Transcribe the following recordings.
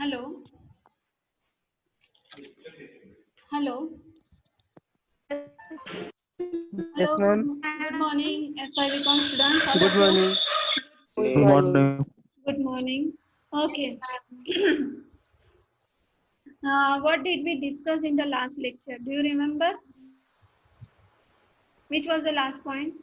Hello hello hello Yes, ma'am. Good morning FY BCom student, how Good are you? morning. Good Good morning. morning. Good morning. Okay. What did we discuss in the last lecture? Do you remember? Which was the last point?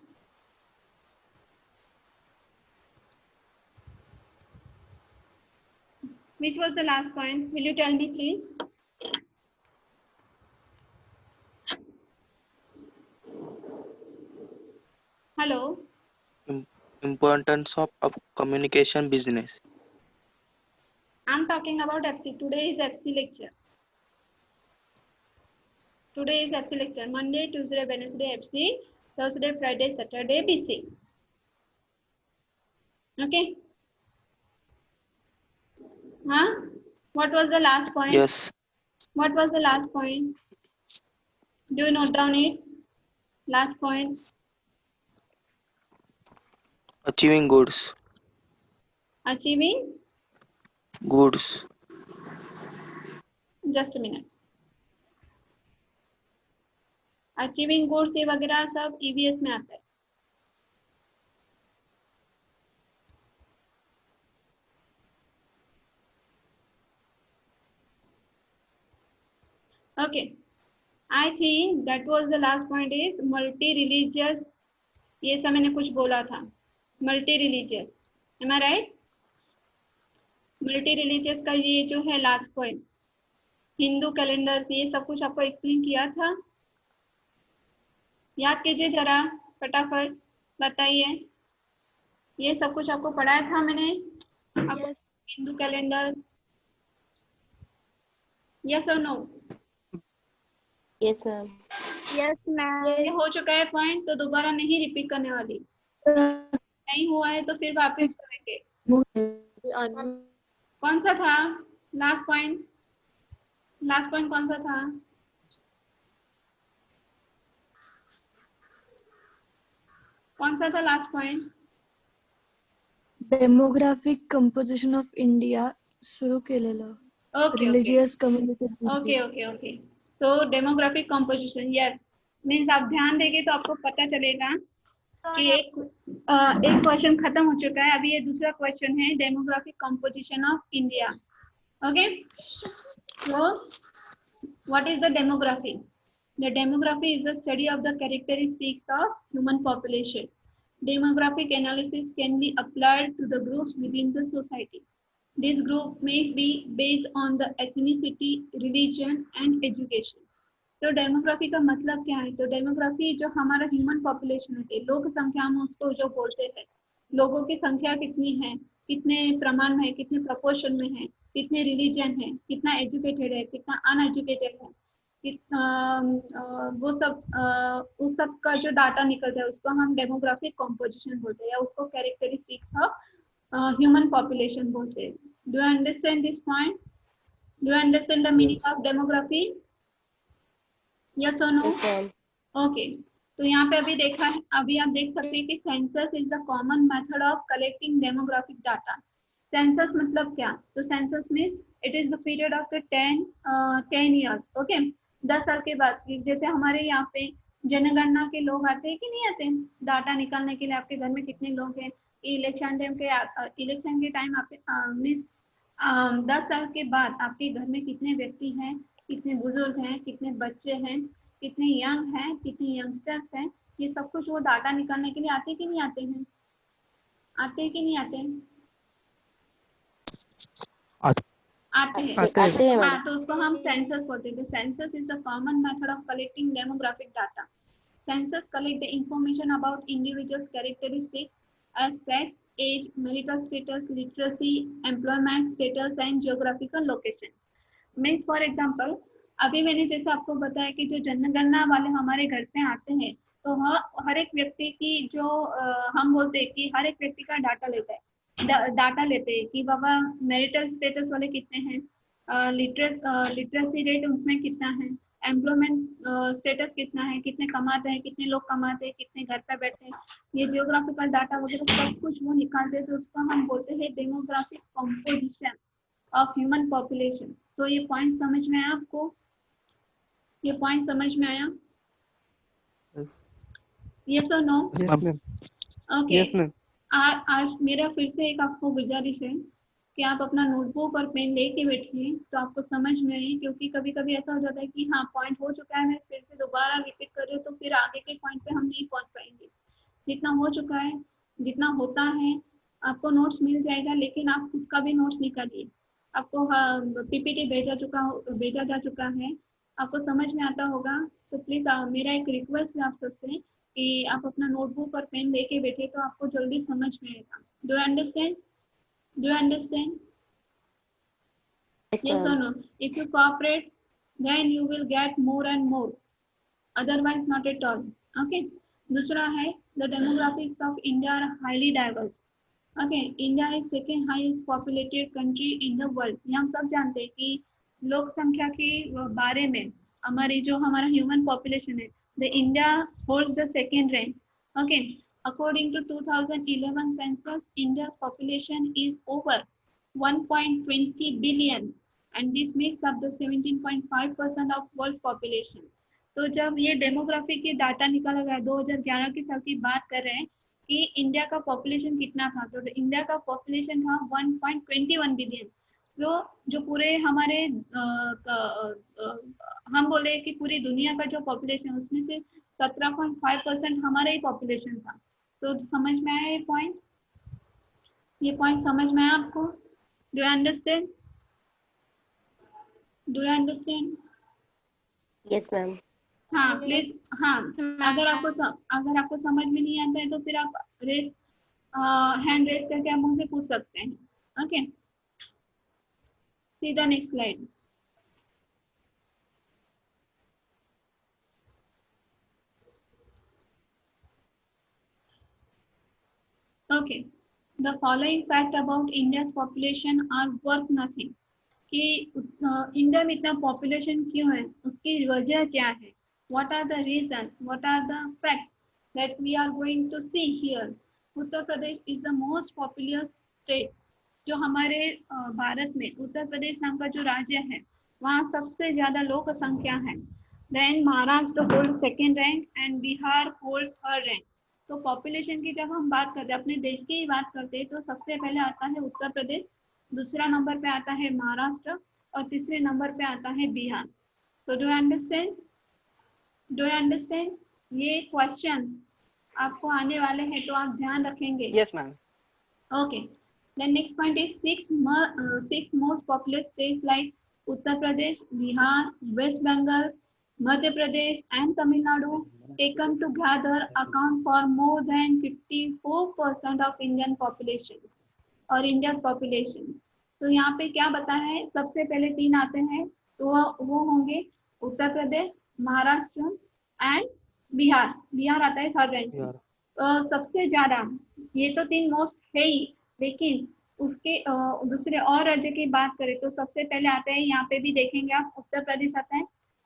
Which was the last point? Will you tell me, please? Hello. Importance of communication business. I'm talking about FC. Today is FC lecture. Today is FC lecture. Monday, Tuesday, Wednesday FC. Thursday, Friday, Saturday BC. Okay. Huh? What was the last point? Yes. What was the last point? Do you note down it? Last point. Achieving goods. Achieving. Goods. Just a minute. Achieving goods ये वगैरह सब EVS में आता है. Okay, I think that was the last point is multi-religious. ये सब मैंने कुछ बोला था. Multi-religious. Am I right? Multi-religious का ये जो है लास्ट पॉइंट. हिंदू कैलेंडर ये सब कुछ आपको एक्सप्लेन किया था. याद कीजिए जरा फटाफट बताइए. ये सब कुछ आपको पढ़ाया था मैंने. yes. हिंदू कैलेंडर. यस और no? Yes, ma'am. Yes, ma'am. ये हो चुका है पॉइंट, तो दोबारा नहीं रिपीट करने वाली. नहीं हुआ है तो फिर वापस करेंगे. कौन सा था लास्ट पॉइंट? लास्ट पॉइंट कौन सा था? कौन सा था last point? Demographic composition of India सुरू केलेलं. Religious community. ओके. तो डेमोग्राफिक कंपोजिशन, यस. मीन्स आप ध्यान देंगे तो आपको पता चलेगा कि एक क्वेश्चन खत्म हो चुका है. अभी ये दूसरा क्वेश्चन है, demographic composition of India. Okay. So what is the demography? The demography is the study of the characteristics of human population. Demographic analysis can be applied to the groups within the society. This group may be based on the ethnicity, religion and education. तो demography का मतलब क्या है? तो demography जो हमारा human population है, लोक संख्या में उसको जो बोलते हैं, लोगों की संख्या कितनी है, कितने प्रमाण में है, कितने प्रपोर्शन में है, कितने रिलीजन है, कितना एजुकेटेड है, कितना अनएजुकेटेड है, वो सब उस सब का जो डाटा निकलता है उसको हम डेमोग्राफिक कंपोजिशन बोलते हैं या उसको कैरेक्टरिस्टिक्स ऑफ ह्यूमन पॉपुलेशन बोलते हैं. Do you understand this point? Do you understand the meaning of demography? Yes और नो? ओके. तो यहाँ पे अभी देखा है, अभी आप देख सकते हैं कि census is the common method of collecting demographic data. Census मतलब क्या? तो census means it is the period of the 10 years. Okay. 10 साल के बाद, जैसे हमारे यहाँ पे जनगणना के लोग आते हैं कि नहीं आते हैं डाटा निकालने के लिए, आपके घर में कितने लोग हैं. इलेक्शन के टाइम आपके मीन्स 10 साल के बाद आपके घर में कितने व्यक्ति हैं, कितने बुजुर्ग हैं, कितने बच्चे हैं, कितने यंग हैं, कितने यंगस्टर्स हैं, ये सब कुछ वो डाटा निकालने के लिए आते कि नहीं आते हैं? आते हैं कि नहीं आते हैं? आते हैं. हाँ, तो उसको हम सेंसस बोलते हैं. Census is the common method of collecting demographic data. Census collect the information about individuals' characteristics as sex, age, marital status, literacy, employment status, and geographical locations. Means for example, अभी मैंने जैसे आपको बताया कि जो जनगणना वाले हमारे घर पे आते हैं, तो हर एक व्यक्ति की जो हम बोलते हैं कि हर एक व्यक्ति का डाटा लेता है. डाटा लेते हैं कि बाबा मैरिटल स्टेटस वाले कितने हैं, लिटरेसी रेट उसमें कितना है, एम्प्लॉयमेंट स्टेटस कितना है, कितने कमाते हैं, कितने लोग कमाते हैं, कितने घर पे बैठे हैं, ये जियोग्राफिकल डाटा वगैरह सब कुछ वो निकालते हैं. तो उसको हम बोलते हैं demographic composition. Of human population. तो ये पॉइंट समझ में आया आपको? ये पॉइंट समझ में आया? यस और no? Yes, ma'am. Okay. Yes, ma'am. आज मेरा फिर से एक आपको गुजारिश है कि आप अपना नोटबुक और पेन लेके बैठिए तो आपको समझ में आए, क्योंकि कभी कभी ऐसा हो जाता है कि हाँ पॉइंट हो चुका है, मैं फिर से दोबारा रिपीट कर रही हूँ तो फिर आगे के पॉइंट पे हम नहीं पहुंच पाएंगे। जितना हो चुका है, जितना होता है, आपको नोट्स मिल जाएगा, लेकिन आप खुद का भी नोट्स निकालिए। आपको पीपीटी भेजा जा चुका है, आपको समझ में आता होगा। तो प्लीज मेरा एक रिक्वेस्ट है आप सबसे कि आप अपना नोटबुक और पेन लेके बैठे तो आपको जल्दी समझ में आएगा। Do you understand? Do you understand? Yes, Yes or ma'am. no? If you cooperate, then you will get more and more. Otherwise, not at all. Okay. दूसरा है the demographics of India are highly diverse. Okay. India is second highest populated country in the world. ये हम सब जानते हैं कि लोक संख्या के बारे में हमारी जो हमारा ह्यूमन पॉपुलेशन है, the India holds the second rank. Okay. According to 2011 census, India's population is over 1.20 billion and this makes up the 17.5% of world's population. तो जब ये डेमोग्राफी के डाटा निकाला गया 2011 के साल की बात कर रहे हैं कि इंडिया का पॉपुलेशन कितना था, तो इंडिया का पॉपुलेशन था 1.21 बिलियन। जो पूरे हमारे हम बोले कि पूरी दुनिया का जो पॉपुलेशन उसमें से 17.5% हमारा ही पॉपुलेशन था। तो समझ में आया ये पॉइंट? ये पॉइंट समझ में आया आपको? Do you understand? Do you understand? Yes, ma'am. हाँ प्लीज। हाँ, अगर आपको समझ में नहीं आता है तो फिर आप हैंड रेस करके आप मुझसे पूछ सकते हैं। Okay, see the next slide. Okay, the following fact about India's population are worth nothing. कि इंडिया में इतना पॉपुलेशन क्यों है, उसकी वजह क्या है? What are the reasons? What are the facts that we are going to see here? Uttar Pradesh is the most populous state. जो हमारे भारत में उत्तर प्रदेश नाम का जो राज्य है वहाँ सबसे ज्यादा लोक संख्या है। Then Maharashtra hold second rank and Bihar hold third rank. तो पॉपुलेशन की जब हम बात करते हैं, अपने देश की ही बात करते हैं, तो सबसे पहले आता है उत्तर प्रदेश, दूसरा नंबर पे आता है महाराष्ट्र और तीसरे नंबर पे आता है बिहार। तो do you understand? Do you understand? ये क्वेश्चन आपको आने वाले हैं तो आप ध्यान रखेंगे। Yes, ma'am. Okay. The next point is six most populous states like Uttar Pradesh, Bihar, West Bengal, Madhya Pradesh, and Tamil Nadu taken together account for more than 54% of Indian populations और India's population। तो यहाँ पे क्या बताया है? सबसे पहले तीन आते हैं तो वो होंगे उत्तर प्रदेश, महाराष्ट्र एंड बिहार। बिहार आता है थर्ड रैंक में। सबसे ज्यादा ये तो तीन मोस्ट है ही, लेकिन उसके दूसरे और राज्य की बात करें तो सबसे पहले आता है, यहाँ पे भी देखेंगे आप, उत्तर प्रदेश आता है,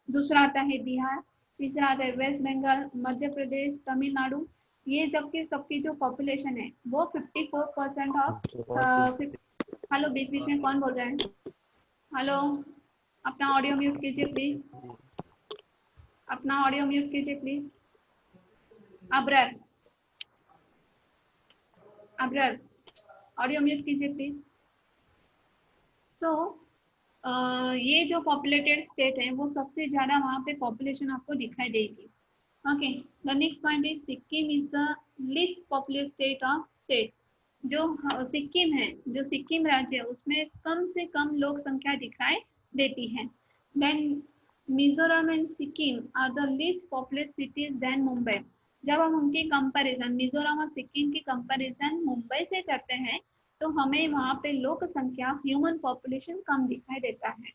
दूसरा आता है बिहार, तीसरा आता है वेस्ट बंगाल, मध्य प्रदेश, तमिलनाडु। ये जबकि सबकी जो पॉपुलेशन है वो 54% ऑफ। हेलो, बीच बीच में कौन बोल रहा है? हेलो, अपना ऑडियो म्यूट कीजिए प्लीज, अपना ऑडियो म्यूट कीजिए प्लीज। अब्रर ऑडियो म्यूट कीजिए प्लीज। तो ये जो पॉपुलेटेड स्टेट है वो सबसे ज्यादा वहाँ पे पॉपुलेशन आपको दिखाई देगी। Okay, the next point is Sikkim is the least popular state of state. जो सिक्किम है, जो सिक्किम राज्य है उसमें कम से कम लोक संख्या दिखाई देती है। Then Mizoram and Sikkim are the least popular cities then Mumbai. जब हम उनकी कंपैरिजन मिजोरम और सिक्किम की कंपैरिजन मुंबई से करते हैं तो हमें वहाँ पे लोक संख्या ह्यूमन पॉपुलेशन कम दिखाई देता है।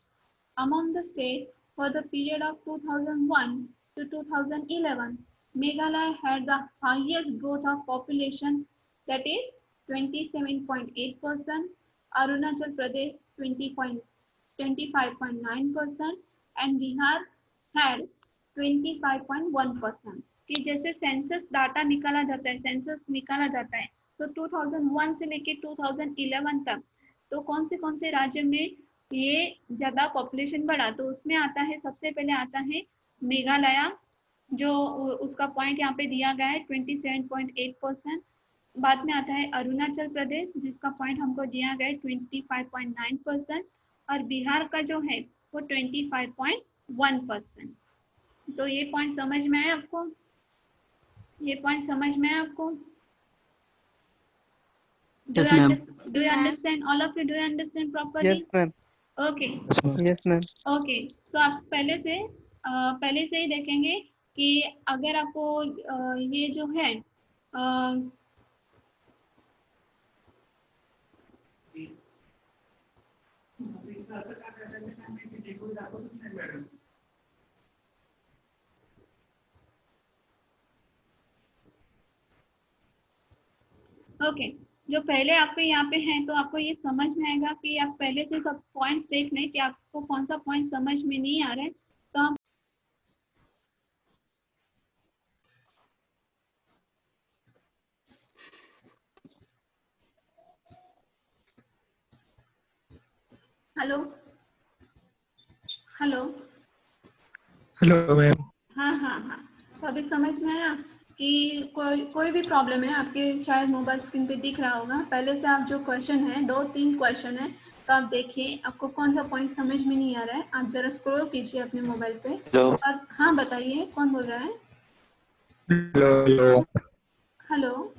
Among the state for the period of 2001 to 2011, Meghalaya had the highest growth of population, that is 27.8%, Arunachal Pradesh 25.9% and Bihar had 25.1%। कि जैसे सेंसस डाटा निकाला जाता है, सेंसस निकाला जाता है तो 2001 से लेके 2011 तक तो कौन से राज्य में ये ज्यादा पॉपुलेशन बढ़ा, तो उसमें आता है, सबसे पहले आता है मेघालय, जो उसका पॉइंट यहाँ पे दिया गया है 27.8%। बाद में आता है अरुणाचल प्रदेश, जिसका पॉइंट हमको दिया गया है 25.9%, और बिहार का जो है वो 25.1%। तो ये पॉइंट समझ में आया आपको? ये पॉइंट समझ में आया आपको? Yes, ma'am. Do you understand? All of you, do you understand properly? Yes, ma'am. Okay. Yes, ma'am. Okay, so आप पहले से ही देखेंगे कि अगर आपको ये जो है ओके, जो पहले आपके यहाँ पे हैं, तो आपको ये समझ में आएगा कि आप पहले से सब पॉइंट्स देख लें कि आपको कौन सा पॉइंट समझ में नहीं आ रहा है, तो आप हेलो हेलो Hello, ma'am. हाँ, तो अभी समझ में आया कि कोई भी प्रॉब्लम है आपके, शायद मोबाइल स्क्रीन पे दिख रहा होगा। पहले से आप जो क्वेश्चन है, 2-3 क्वेश्चन है, तो आप देखिए आपको कौन सा पॉइंट समझ में नहीं आ रहा है। आप जरा स्क्रॉल कीजिए अपने मोबाइल पे। हेलो। और हाँ, बताइए कौन बोल रहा है? Hello. हेलो